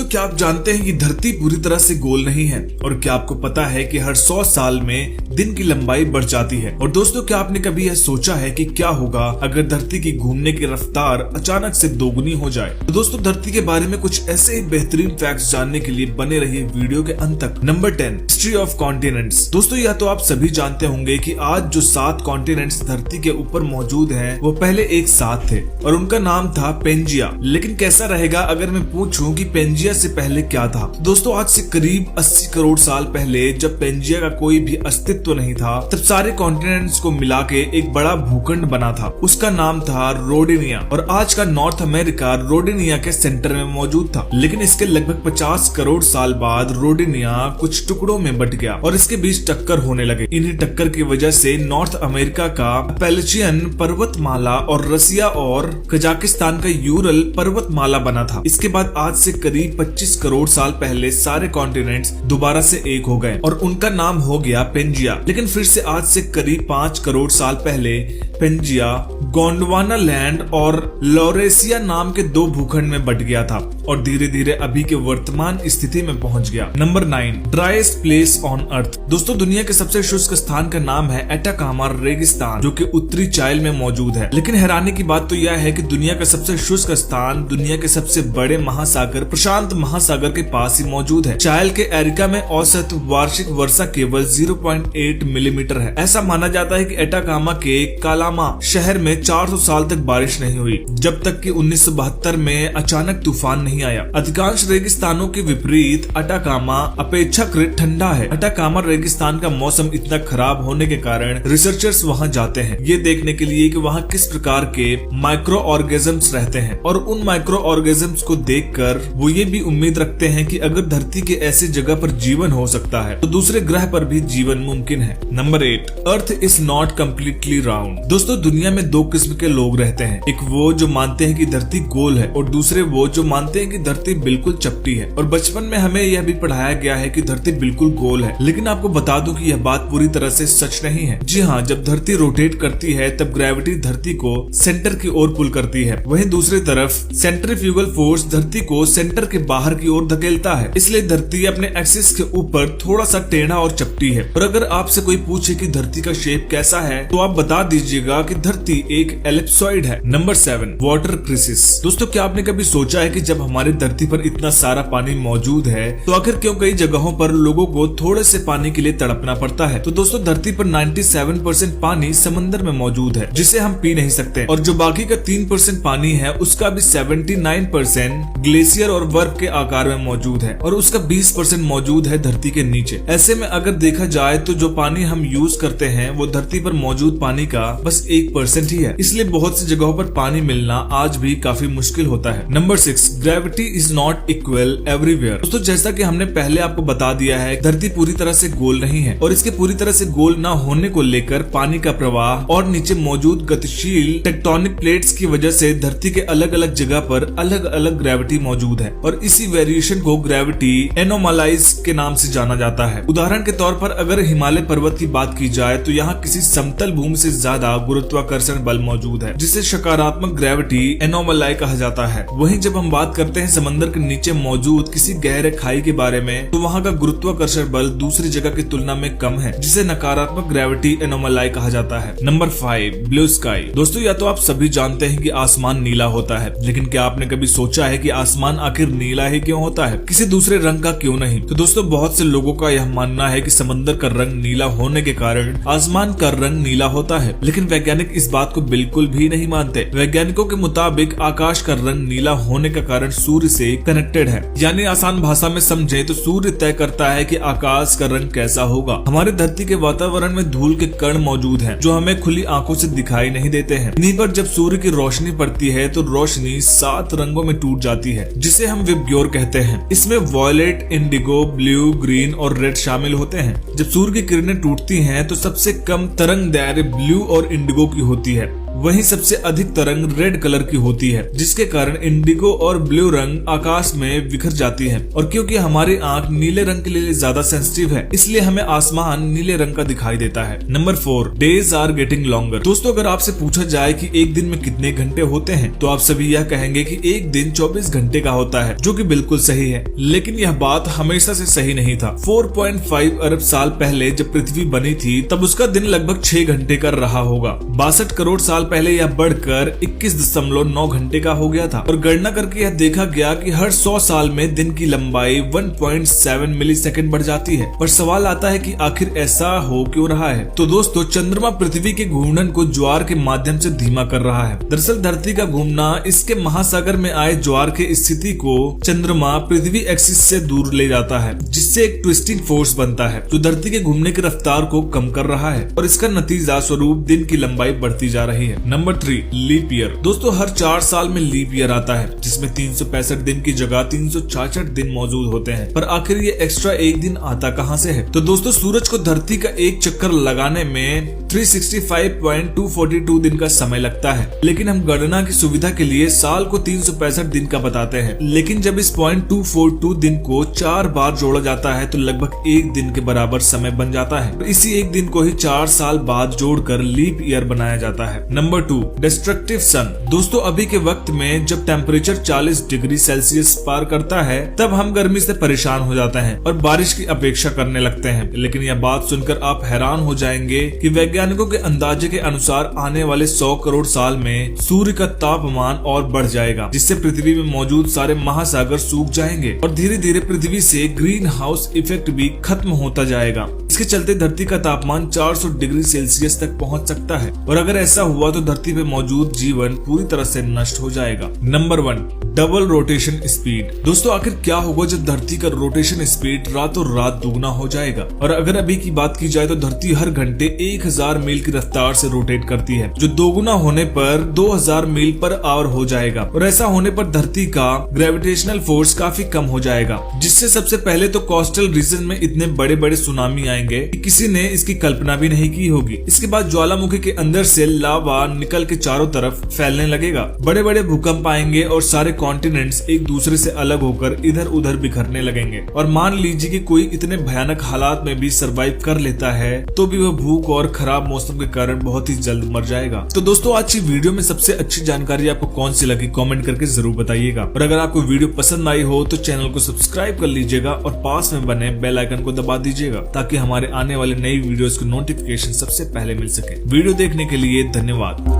क्या आप जानते हैं कि धरती पूरी तरह से गोल नहीं है? और क्या आपको पता है कि हर 100 साल में दिन की लंबाई बढ़ जाती है? और दोस्तों, क्या आपने कभी यह सोचा है कि क्या होगा अगर धरती की घूमने की रफ्तार अचानक से दोगुनी हो जाए? तो दोस्तों, धरती के बारे में कुछ ऐसे ही बेहतरीन फैक्ट्स जानने के लिए बने रहिए वीडियो के अंत तक। Number 10, history of continents. दोस्तों, या तो आप सभी जानते होंगे कि आज जो 7 कॉन्टिनेंट्स धरती के ऊपर मौजूद हैं, वो पहले एक साथ थे और उनका नाम था पेंजिया। लेकिन कैसा रहेगा अगर मैं पूछूं कि पेंजिया से पहले क्या था? तो दोस्तों, आज से करीब 80 करोड़ साल पहले जब पेंजिया का कोई भी अस्तित्व नहीं था, तब सारे कॉन्टिनेंट्स को मिला के एक बड़ा भूखंड बना था। उसका नाम था रोडेनिया और आज का नॉर्थ अमेरिका रोडेनिया के सेंटर में मौजूद था। लेकिन इसके लगभग 50 करोड़ साल बाद रोडेनिया कुछ टुकड़ों में बट गया और इसके बीच टक्कर होने लगे। इन्हीं टक्कर की वजह से नॉर्थ अमेरिका का पैलेचियन पर्वतमाला और रसिया और कजाकिस्तान का यूरल पर्वतमाला बना था। इसके बाद आज से करीब 25 करोड़ साल पहले सारे कॉन्टिनेंट्स दोबारा से एक हो गए और उनका नाम हो गया पेंजिया। लेकिन फिर से आज से करीब 5 करोड़ साल पहले पेंजिया गोंडवाना लैंड और लॉरेसिया नाम के 2 भूखंड में बट गया था और धीरे धीरे अभी के वर्तमान स्थिति में पहुंच गया। Number 9, driest place on earth. दोस्तों, दुनिया के सबसे शुष्क स्थान का नाम है एटाकामा रेगिस्तान, जो कि उत्तरी चाइल में मौजूद है। लेकिन हैरानी की बात तो यह है कि दुनिया का सबसे शुष्क स्थान दुनिया के सबसे बड़े महासागर प्रशांत महासागर के पास ही मौजूद है। चाइल के एरिका में औसत वार्षिक वर्षा केवल 0.8 मिलीमीटर है। ऐसा माना जाता है कि एटाकामा के कालामा शहर में 400 साल तक बारिश नहीं हुई, जब तक कि 1972 में अचानक तूफान नहीं आया। अधिकांश रेगिस्तानों के विपरीत अटाकामा अपेक्षाकृत ठंडा है। अटाकामा रेगिस्तान का मौसम इतना खराब होने के कारण रिसर्चर्स वहां जाते हैं ये देखने के लिए कि वहां किस प्रकार के माइक्रो ऑर्गेनिजम्स रहते हैं, और उन माइक्रो ऑर्गेनिजम्स को देखकर वो ये भी उम्मीद रखते हैं कि अगर धरती के ऐसी जगह पर जीवन हो सकता है तो दूसरे ग्रह पर भी जीवन मुमकिन है। Number 8, earth is not completely round. दोस्तों, दुनिया में 2 किस्म के लोग रहते हैं। एक वो जो मानते हैं कि धरती गोल है और दूसरे वो जो मानते हैं कि धरती बिल्कुल चपटी है। और बचपन में हमें यह भी पढ़ाया गया है कि धरती बिल्कुल गोल है। लेकिन आपको बता दूं कि यह बात पूरी तरह से सच नहीं है। जी हाँ, जब धरती रोटेट करती है तब ग्रेविटी धरती को सेंटर की ओर पुल करती है। वहीं दूसरी तरफ सेंट्रीफ्यूगल फोर्स धरती को सेंटर के बाहर की ओर धकेलता है। इसलिए धरती अपने एक्सिस के ऊपर थोड़ा सा टेढ़ा और चपटी है। और अगर आपसे कोई पूछे कि धरती का शेप कैसा है तो आप बता दीजिएगा कि धरती एक एलिप्सॉइड है। Number 7, water crisis. दोस्तों, क्या आपने कभी सोचा है कि जब हमारी धरती पर इतना सारा पानी मौजूद है तो आखिर क्यों कई जगहों पर लोगों को थोड़े से पानी के लिए तड़पना पड़ता है? तो दोस्तों, धरती पर 97% पानी समंदर में मौजूद है जिसे हम पी नहीं सकते, और जो बाकी का 3% पानी है उसका भी 79% ग्लेशियर और बर्फ के आकार में मौजूद है और उसका 20% मौजूद है धरती के नीचे। ऐसे में अगर देखा जाए तो जो पानी हम यूज करते हैं वो धरती पर मौजूद पानी का बस 1% ही है। इसलिए बहुत सी जगहों पर पानी मिलना आज भी काफी मुश्किल होता है। Number 6, gravity is not equal everywhere. दोस्तों, जैसा कि हमने पहले आपको बता दिया है, धरती पूरी तरह से गोल नहीं है और इसके पूरी तरह से गोल न होने को लेकर पानी का प्रवाह और नीचे मौजूद गतिशील टेक्टोनिक प्लेट्स की वजह से धरती के अलग अलग जगह पर अलग अलग ग्रेविटी मौजूद है और इसी वेरिएशन को ग्रेविटी एनोमलाइज के नाम से जाना जाता है। उदाहरण के तौर पर अगर हिमालय पर्वत की बात की जाए तो यहाँ किसी समतल भूमि से ज्यादा गुरुत्वाकर्षण बल मौजूद है, जिसे सकारात्मक ग्रेविटी एनोमलाई कहा जाता है। वहीं जब हम बात करते हैं समंदर के नीचे मौजूद किसी गहरे खाई के बारे में तो वहाँ का गुरुत्वाकर्षण बल दूसरी जगह की तुलना में कम है, जिसे नकारात्मक ग्रेविटी एनोमलाई कहा जाता है। Number 5, blue sky. दोस्तों, या तो आप सभी जानते हैं कि आसमान नीला होता है, लेकिन क्या आपने कभी सोचा है कि आसमान आखिर नीला ही क्यों होता है, किसी दूसरे रंग का क्यों नहीं? तो दोस्तों, बहुत से लोगों का यह मानना है कि समंदर का रंग नीला होने के कारण आसमान का रंग नीला होता है, लेकिन वैज्ञानिक इस बात को बिल्कुल भी नहीं मानते। वैज्ञानिकों के मुताबिक आकाश का रंग नीला होने का कारण सूर्य से कनेक्टेड है। यानी आसान भाषा में समझे तो सूर्य तय करता है कि आकाश का रंग कैसा होगा। हमारी धरती के वातावरण में धूल के कण मौजूद हैं, जो हमें खुली आंखों से दिखाई नहीं देते हैं। इन्हीं पर जब सूर्य की रोशनी पड़ती है तो रोशनी 7 रंगों में टूट जाती है, जिसे हम विबग्योर कहते हैं। इसमें वॉयलेट, इंडिगो, ब्लू, ग्रीन और रेड शामिल होते हैं। जब सूर्य की किरणें टूटती हैं तो सबसे कम तरंग दायरे ब्लू और इंडिगो की होती है, वहीं सबसे अधिक तरंग रेड कलर की होती है, जिसके कारण इंडिगो और ब्लू रंग आकाश में बिखर जाती है। और क्योंकि हमारी आंख नीले रंग के लिए ज्यादा सेंसिटिव है, इसलिए हमें आसमान नीले रंग का दिखाई देता है। Number 4, days are getting longer. दोस्तों अगर आपसे पूछा जाए कि एक दिन में कितने घंटे होते हैं, तो आप सभी यह कहेंगे कि एक दिन 24 घंटे का होता है, जो कि बिल्कुल सही है। लेकिन यह बात हमेशा से सही नहीं था। 4.5 अरब साल पहले जब पृथ्वी बनी थी, तब उसका दिन लगभग 6 घंटे का रहा होगा। 62 करोड़ साल पहले यह बढ़कर 21.9 घंटे का हो गया था। और गणना करके यह देखा गया कि हर 100 साल में दिन की लंबाई 1.7 मिलीसेकंड बढ़ जाती है। पर सवाल आता है कि आखिर ऐसा हो क्यों रहा है? तो दोस्तों चंद्रमा पृथ्वी के घूर्णन को ज्वार के माध्यम से धीमा कर रहा है। दरअसल धरती का घूमना इसके महासागर में आए ज्वार के स्थिति को चंद्रमा पृथ्वी एक्सिस से दूर ले जाता है, जिससे एक ट्विस्टिंग फोर्स बनता है जो धरती के घूमने की रफ्तार को कम कर रहा है। और इसका नतीजा स्वरूप दिन की लंबाई बढ़ती जा रही है। Number 3, leap year. दोस्तों हर 4 साल में लीप ईयर आता है, जिसमें 365 दिन की जगह 366 दिन मौजूद होते हैं। पर आखिर ये एक्स्ट्रा एक दिन आता कहां से है? तो दोस्तों सूरज को धरती का एक चक्कर लगाने में 365.242 दिन का समय लगता है, लेकिन हम गणना की सुविधा के लिए साल को 365 दिन का बताते हैं। लेकिन जब इस 0.242 दिन को 4 बार जोड़ा जाता है तो लगभग एक दिन के बराबर समय बन जाता है। तो इसी एक दिन को ही 4 साल बाद जोड़कर लीप ईयर बनाया जाता है। नंबर 2, डिस्ट्रक्टिव सन। दोस्तों अभी के वक्त में जब टेम्परेचर 40 डिग्री सेल्सियस पार करता है, तब हम गर्मी से परेशान हो जाते हैं और बारिश की अपेक्षा करने लगते हैं। लेकिन यह बात सुनकर आप हैरान हो जाएंगे कि वैज्ञानिकों के अंदाजे के अनुसार आने वाले 100 करोड़ साल में सूर्य का तापमान और बढ़ जाएगा, जिससे पृथ्वी में मौजूद सारे महासागर सूख जाएंगे और धीरे धीरे पृथ्वी से ग्रीन हाउस इफेक्ट भी खत्म होता जाएगा। इसके चलते धरती का तापमान 400 डिग्री सेल्सियस तक पहुंच सकता है और अगर ऐसा हुआ तो धरती पे मौजूद जीवन पूरी तरह से नष्ट हो जाएगा। Number 1, double rotation speed. दोस्तों आखिर क्या होगा जब धरती का रोटेशन स्पीड रातों रात दुगना हो जाएगा? और अगर अभी की बात की जाए तो धरती हर घंटे 1000 मील की रफ्तार से रोटेट करती है, जो दोगुना होने पर 2000 मील पर आवर हो जाएगा। और ऐसा होने पर धरती का ग्रेविटेशनल फोर्स काफी कम हो जाएगा, जिससे सबसे पहले तो कोस्टल रीजन में इतने बड़े बड़े सुनामी आएंगे कि किसी ने इसकी कल्पना भी नहीं की होगी। इसके बाद ज्वालामुखी के अंदर से लावा निकल के चारों तरफ फैलने लगेगा, बड़े बड़े भूकंप आएंगे और सारे कॉन्टिनेंट्स एक दूसरे से अलग होकर इधर उधर बिखरने लगेंगे। और मान लीजिए कि कोई इतने भयानक हालात में भी सरवाइव कर लेता है, तो भी वह भूख और खराब मौसम के कारण बहुत ही जल्द मर जाएगा। तो दोस्तों आज की वीडियो में सबसे अच्छी जानकारी आपको कौन सी लगी, कमेंट करके जरूर बताइएगा। और अगर आपको वीडियो पसंद आई हो तो चैनल को सब्सक्राइब कर लीजिएगा और पास में बने बेल आइकन को दबा दीजिएगा, ताकि हमारे आने वाले नई वीडियोस की नोटिफिकेशन सबसे पहले मिल सके। वीडियो देखने के लिए धन्यवाद।